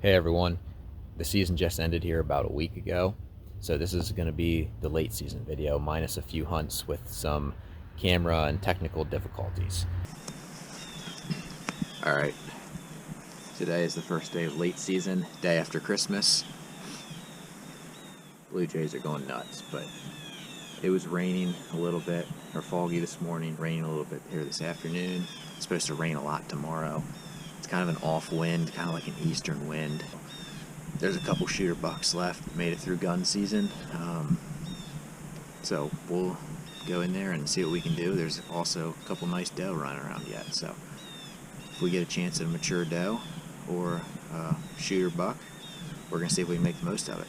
Hey everyone, the season just ended here about a week ago, so this is going to be the late season video minus a few hunts with some camera and technical difficulties. Alright, today is the first day of late season, day after Christmas. Blue Jays are going nuts, but it was raining a little bit, or foggy this morning, raining a little bit here this afternoon. It's supposed to rain a lot tomorrow. It's kind of an off wind, kind of like an eastern wind. There's a couple shooter bucks left, made it through gun season. So we'll go in there and see what we can do. There's also a couple nice doe running around yet. So if we get a chance at a mature doe or a shooter buck, we're going to see if we can make the most of it.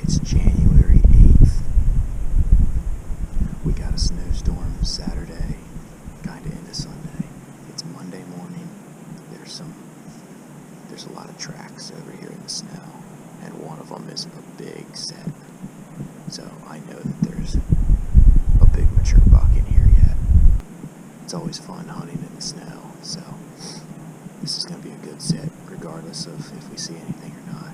It's January 8th. We got a snowstorm Saturday, kind of into Sunday. It's Monday morning. There's a lot of tracks over here in the snow, and one of them is a big set. So I know that there's a big mature buck in here yet. It's always fun hunting in the snow, so this is going to be a good set, regardless of if we see anything or not.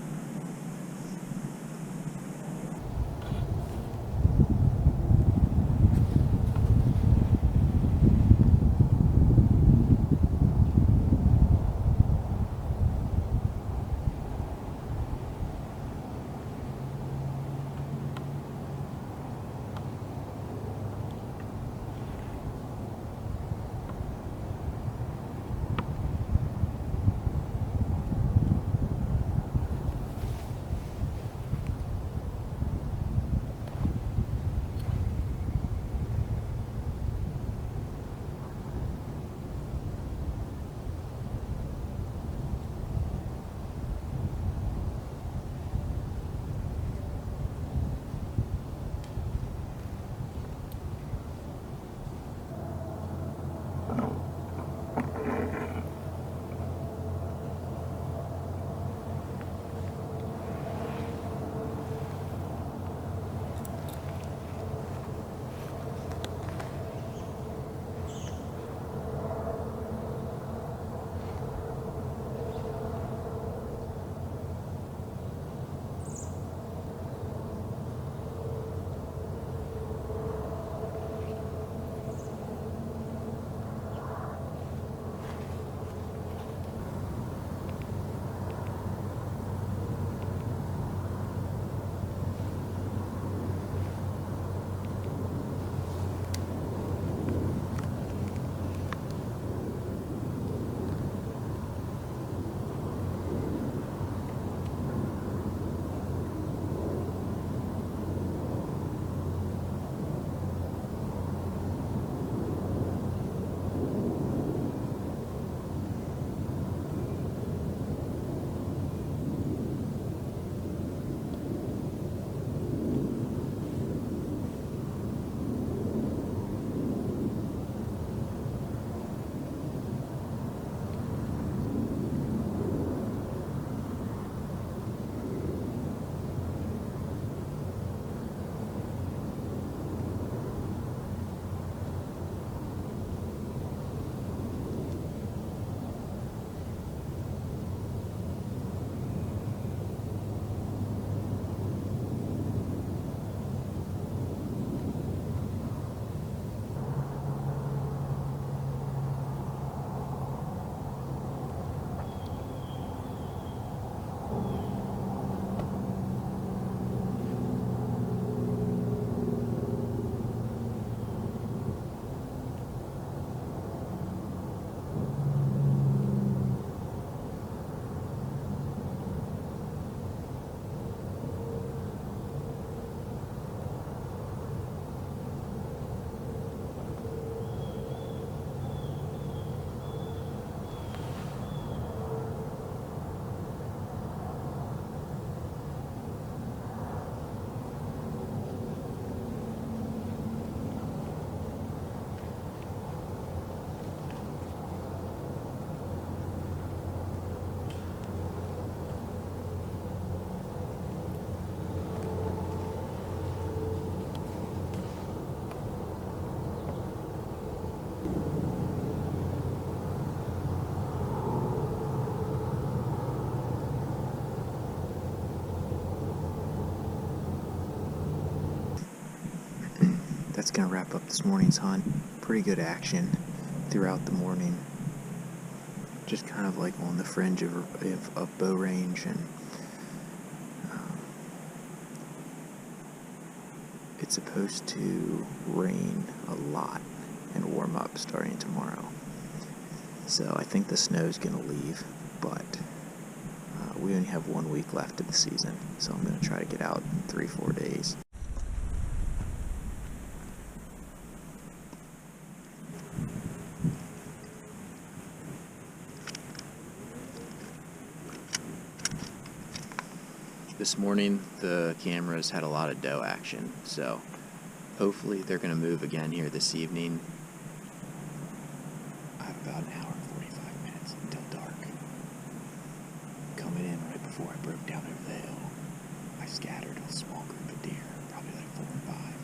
gonna wrap up this morning's hunt. Pretty good action throughout the morning. Just kind of like on the fringe of bow range, and it's supposed to rain a lot and warm up starting tomorrow. So I think the snow's gonna leave, but we only have 1 week left of the season, so I'm gonna try to get out in 3-4 days. This morning, the cameras had a lot of doe action, so hopefully they're going to move again here this evening. I have about an hour and 45 minutes until dark. Coming in right before I broke down over the hill, I scattered a small group of deer, probably like 4 or 5,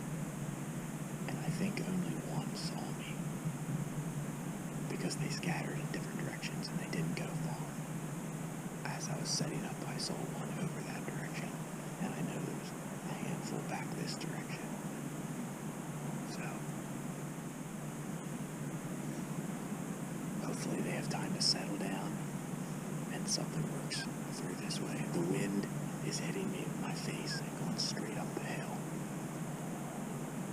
and I think only one saw me, because they scattered in different directions and they didn't go far. As I was setting up, I saw one over that direction, and I know there's a handful back this direction. So hopefully they have time to settle down and something works through this way. The wind is hitting me in my face and going straight up the hill,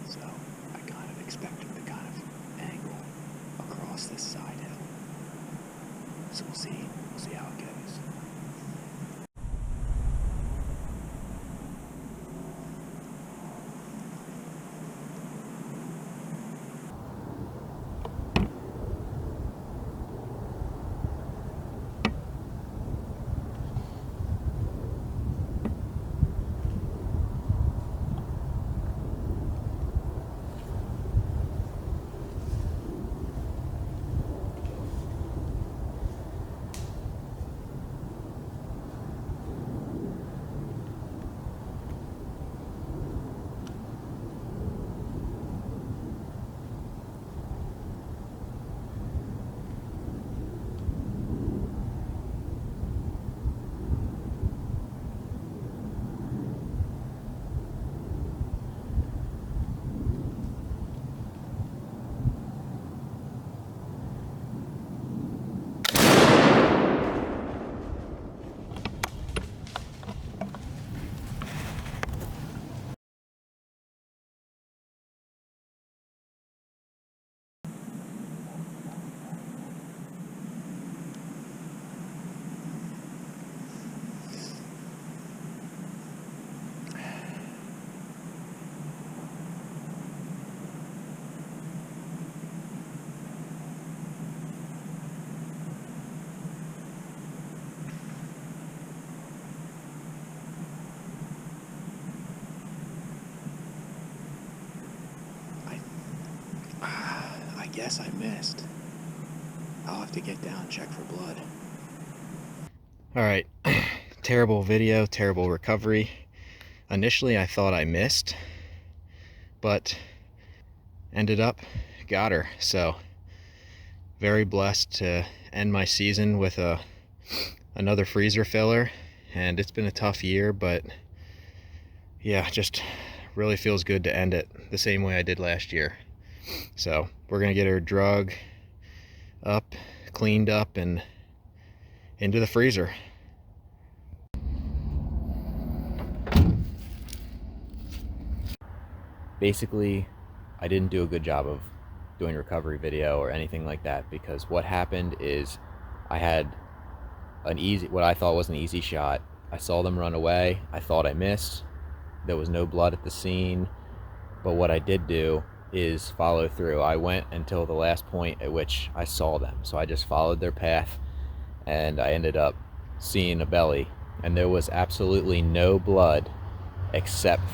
so I kind of expect them to kind of angle across this side hill. So we'll see how it goes. I guess I missed. I'll have to get down and check for blood. Alright, terrible video, terrible recovery. Initially I thought I missed, but ended up got her. So very blessed to end my season with another freezer filler, and it's been a tough year, but yeah, just really feels good to end it the same way I did last year. So we're gonna get her drug up, cleaned up, and into the freezer. Basically, I didn't do a good job of doing recovery video or anything like that, because what happened is I had what I thought was an easy shot. I saw them run away. I thought I missed. There was no blood at the scene, but what I did do is follow through. I went until the last point at which I saw them. So I just followed their path, and I ended up seeing a belly, and there was absolutely no blood except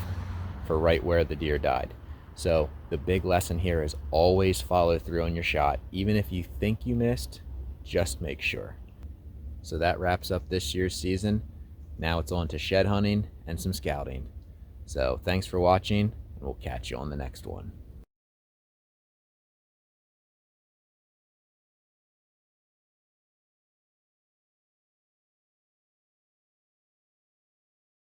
for right where the deer died. So the big lesson here is always follow through on your shot. Even if you think you missed, just make sure. So that wraps up this year's season. Now it's on to shed hunting and some scouting. So thanks for watching, and we'll catch you on the next one.